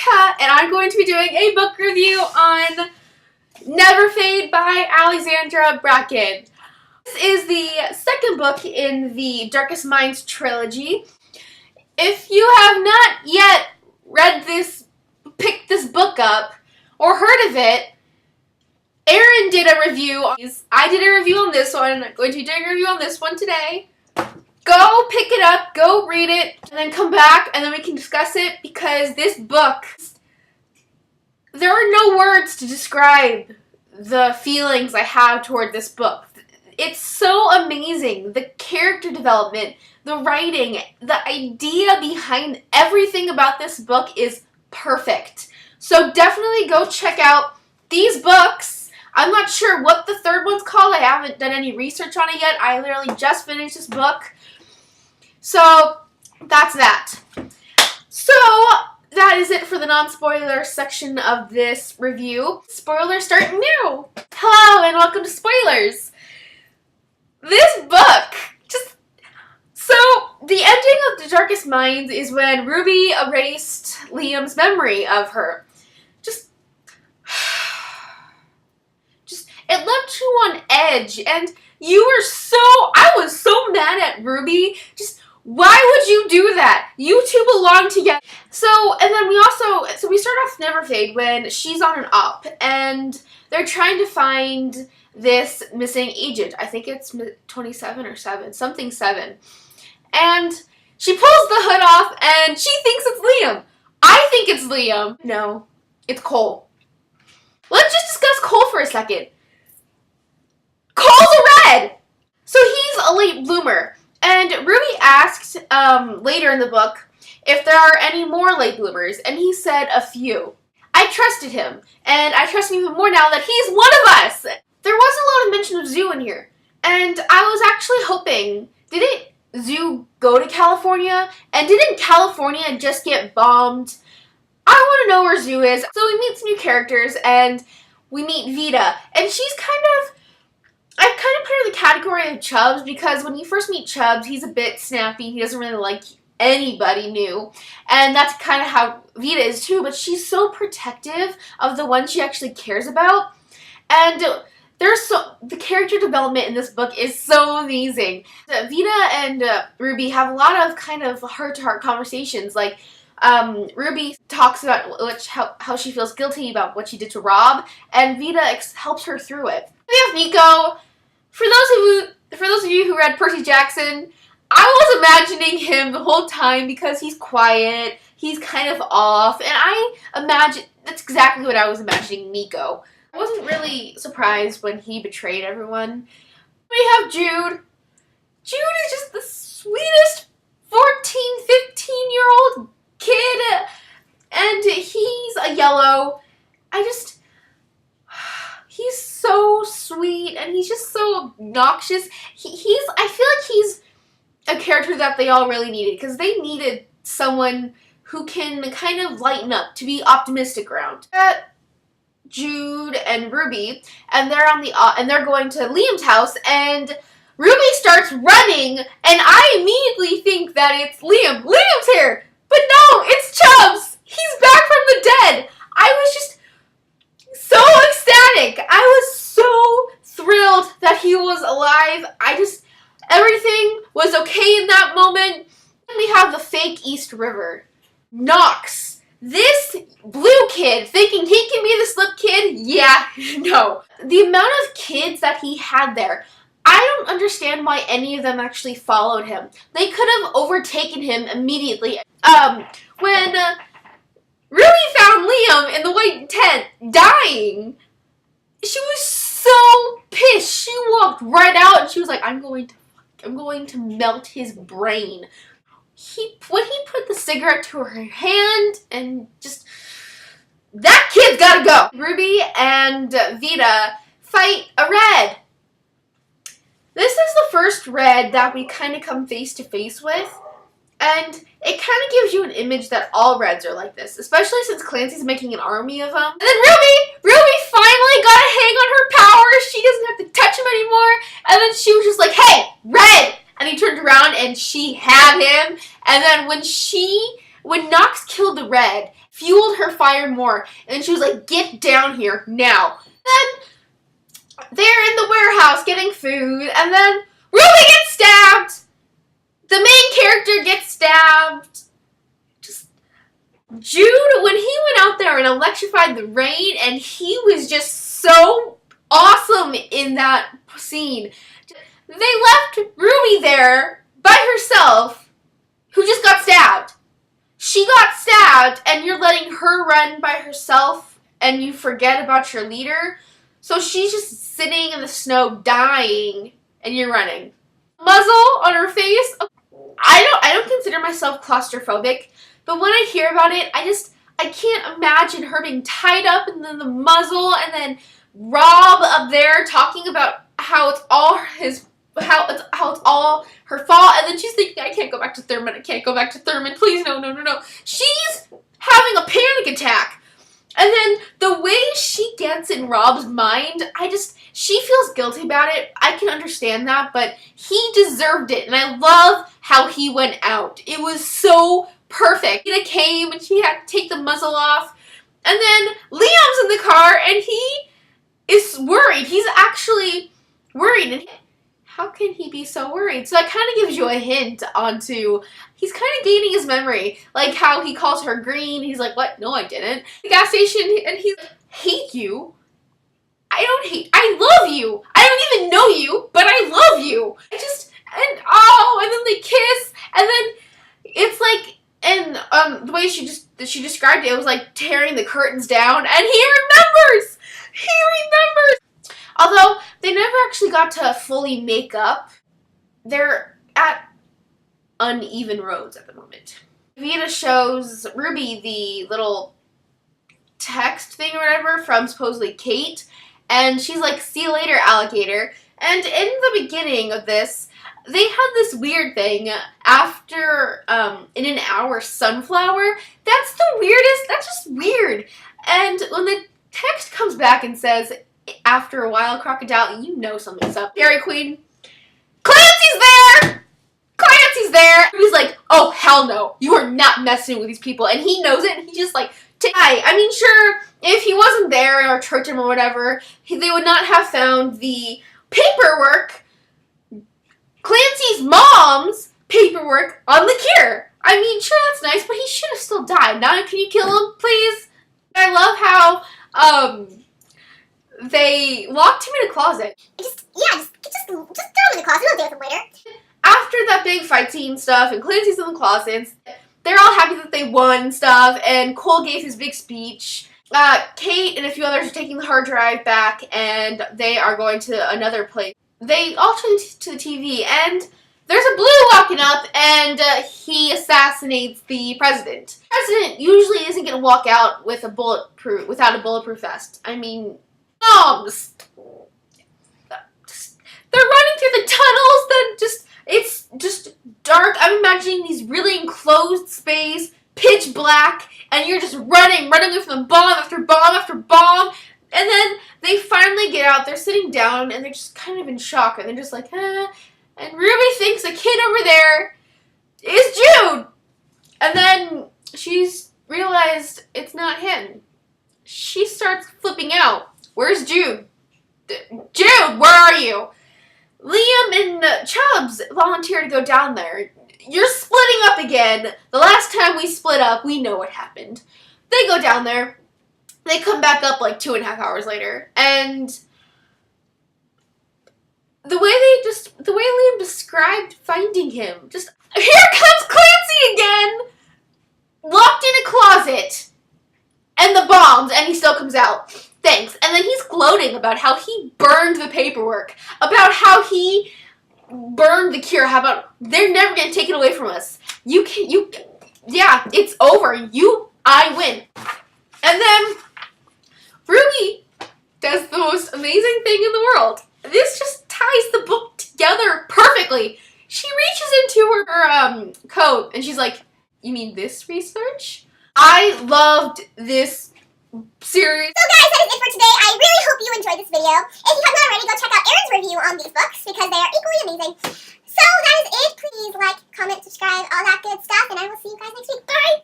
Erica, and I'm going to be doing a book review on Never Fade by Alexandra Bracken. This is the second book in the Darkest Minds trilogy. If you have not yet picked this book up, or heard of it, Erin did a review. I did a review on this one. I'm going to be doing a review on this one today. Go pick it up, go read it, and then come back, and then we can discuss it, because this book, there are no words to describe the feelings I have toward this book. It's so amazing. The character development, the writing, the idea behind everything about this book is perfect. So definitely go check out these books. I'm not sure what the third one's called. I haven't done any research on it yet. I literally just finished this book. So that's that. So that is it for the non-spoiler section of this review. Spoilers start now. Hello and welcome to Spoilers. This book, so the ending of The Darkest Minds is when Ruby erased Liam's memory of her. It left you on edge, and I was so mad at Ruby. Why would you do that? You two belong together. And then we start off Never Fade when she's on an op, and they're trying to find this missing agent. I think it's 27 or 7, something 7. And she pulls the hood off, and she thinks it's Liam. I think it's Liam. No, it's Cole. Let's just discuss Cole for a second. Cole's a red! So he's a late bloomer. And Ruby asked later in the book if there are any more late bloomers, and he said a few. I trusted him, and I trust him even more now that he's one of us! There was a lot of mention of Zoo in here, and I was actually hoping, didn't Zoo go to California? And didn't California just get bombed? I want to know where Zoo is. So we meet some new characters, and we meet Vita, and she's I kind of put her in the category of Chubbs, because when you first meet Chubbs, he's a bit snappy. He doesn't really like anybody new. And that's kind of how Vita is too, but she's so protective of the one she actually cares about. And the character development in this book is so amazing. Vita and Ruby have a lot of kind of heart-to-heart conversations. Like, Ruby talks about how she feels guilty about what she did to Rob, and Vita helps her through it. We have Nico. For those of you who read Percy Jackson, I was imagining him the whole time because he's quiet, he's kind of off, and that's exactly what I was imagining Nico. I wasn't really surprised when he betrayed everyone. We have Jude. Jude is just the sweetest 14, 15-year-old kid, and he's a yellow. He's so sweet, and he's just so obnoxious. I feel like he's a character that they all really needed, because they needed someone who can kind of lighten up, to be optimistic around. Jude and Ruby, and they're going to Liam's house, and Ruby starts running, and I immediately think that it's Liam. Liam's here! But no, it's Chubbs! He's back from the dead! I was just so ecstatic. I was so thrilled that he was alive. Everything was okay in that moment. Then we have the fake East River. Knox. This blue kid thinking he can be the slip kid? Yeah, no. The amount of kids that he had there, I don't understand why any of them actually followed him. They could have overtaken him immediately. When Ruby found Liam in the white tent, dying, she was so pissed. She walked right out and she was like, I'm going to melt his brain. When he put the cigarette to her hand, and that kid's gotta go. Ruby and Vita fight a red. This is the first red that we kind of come face to face with. And it kind of gives you an image that all Reds are like this, especially since Clancy's making an army of them. And then Ruby finally got a hang on her powers. She doesn't have to touch him anymore. And then she was just like, hey, Red! And he turned around and she had him. And then when when Nox killed the Red, fueled her fire more, and she was like, get down here, now. Then, they're in the warehouse getting food, and then Ruby gets stabbed! The main character gets stabbed. Just, Jude, when he went out there and electrified the rain, and he was just so awesome in that scene. They left Ruby there by herself, who just got stabbed. She got stabbed, and you're letting her run by herself, and you forget about your leader. So she's just sitting in the snow dying, and you're running. Muzzle on her face. I don't consider myself claustrophobic, but when I hear about it, I can't imagine her being tied up and then the muzzle, and then Rob up there talking about how it's all how it's all her fault, and then she's thinking, I can't go back to Thurman, I can't go back to Thurman, please, no. She's having a panic attack. And then the way she gets in Rob's mind, she feels guilty about it. I can understand that, but he deserved it, and I love how he went out. It was so perfect. Tina came, and she had to take the muzzle off, and then Liam's in the car, and he is worried. He's actually worried, and how can he be so worried? So that kind of gives you a hint onto, he's kind of gaining his memory. Like how he calls her green. He's like, what? No, I didn't. The gas station, and he's like, hate you? I love you. I don't even know you, but I love you. And then they kiss, and then it's like, and the way she described it, it was like tearing the curtains down, and he remembers! He remembers! Although, they never actually got to fully make up. They're at uneven roads at the moment. Vita shows Ruby the little text thing or whatever from supposedly Kate, and she's like, see you later, alligator. And in the beginning of this, they had this weird thing after, in an hour, sunflower. That's the weirdest, that's just weird. And when the text comes back and says, after a while, crocodile, you know something's up. Dairy Queen, Clancy's there! Clancy's there! He's like, oh, hell no. You are not messing with these people. And he knows it, and he's just like, I mean, sure, if he wasn't there or tricked him or whatever, they would not have found the paperwork, Clancy's mom's paperwork on the cure. I mean, sure, that's nice, but he should have still died. Now, can you kill him, please? I love how, they locked him in a closet. Just throw him in the closet. We'll deal with him later. After that big fight scene stuff, and Clancy's in the closet, they're all happy that they won and stuff, and Cole gave his big speech. Kate and a few others are taking the hard drive back, and they are going to another place. They all turn to the TV, and there's a Blue walking up, and he assassinates the president. The president usually isn't going to walk out with without a bulletproof vest. I mean, bombs! They're running through the tunnels, it's just dark. I'm imagining these really enclosed space, pitch black, and you're just running away from the bomb after bomb after bomb. And then they finally get out, they're sitting down, and they're just kind of in shock, and they're just like, eh. And Ruby thinks the kid over there is Jude! And then she's realized it's not him. She starts flipping out. Where's Jude? Jude, where are you? Liam and Chubbs volunteer to go down there. You're splitting up again. The last time we split up, we know what happened. They go down there. They come back up like 2.5 hours later. And the way Liam described finding him, just, here comes Clancy again! Locked in a closet. And the bombs, and he still comes out. Thanks. And then he's gloating about how he burned the paperwork, about how he burned the cure, how about they're never going to take it away from us. Yeah, it's over. I win. And then Ruby does the most amazing thing in the world. This just ties the book together perfectly. She reaches into her coat and she's like, you mean this research? I loved this series. So guys, that is it for today. I really hope you enjoyed this video. If you have not already, go check out Erin's review on these books because they are equally amazing. So that is it. Please like, comment, subscribe, all that good stuff, and I will see you guys next week. Bye!